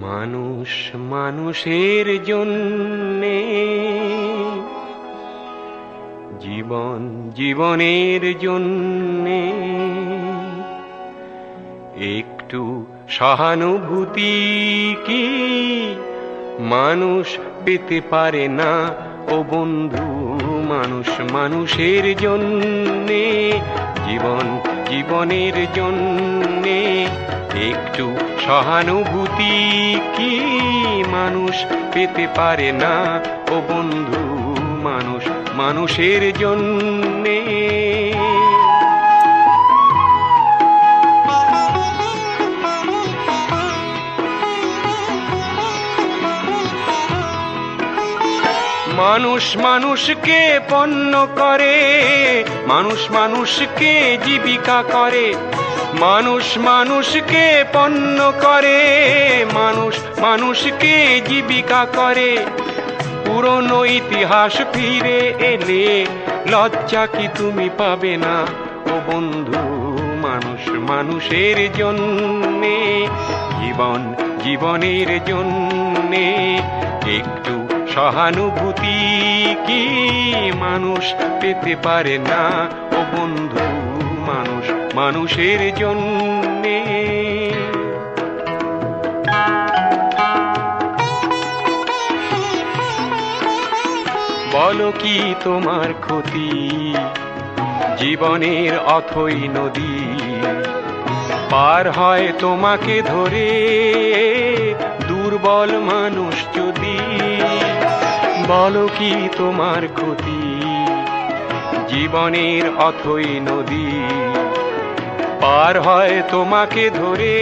মানুষ মানুষের জন্যে, জীবন জীবনের জন্যে একটু সহানুভূতি কি মানুষ পেতে পারে না ও বন্ধু? মানুষ মানুষের জন্যে, জীবন জীবনের জন্যে একটু সহানুভূতি কি মানুষ পেতে পারে না ও বন্ধু? মানুষ মানুষের জন্যে। মানুষ মানুষকে পণ্য করে, মানুষ মানুষকে জীবিকা করে। মানুষ মানুষকে পণ্য করে, মানুষ মানুষকে জীবিকা করে। পুরনো ইতিহাস ফিরে এলে লজ্জা কি তুমি পাবে না ও বন্ধু? মানুষ মানুষের জন্যে, জীবন জীবনের জন্যে একটু সহানুভূতি কি মানুষ পেতে পারে না ও বন্ধু? মানুষ মানুষের জন্যে। বলো কি তোমার ক্ষতি জীবনের অথই নদী পার হয় তোমাকে ধরে দুর্বল মানুষ যদি? বলো কি তোমার ক্ষতি জীবনের অথই নদী পার হয় তোমাকে ধরে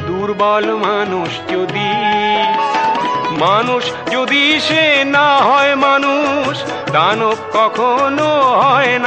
দুর্বল মানুষ যদি? মানুষ যদি সে না হয় মানুষ, দানব কখনো হয় না।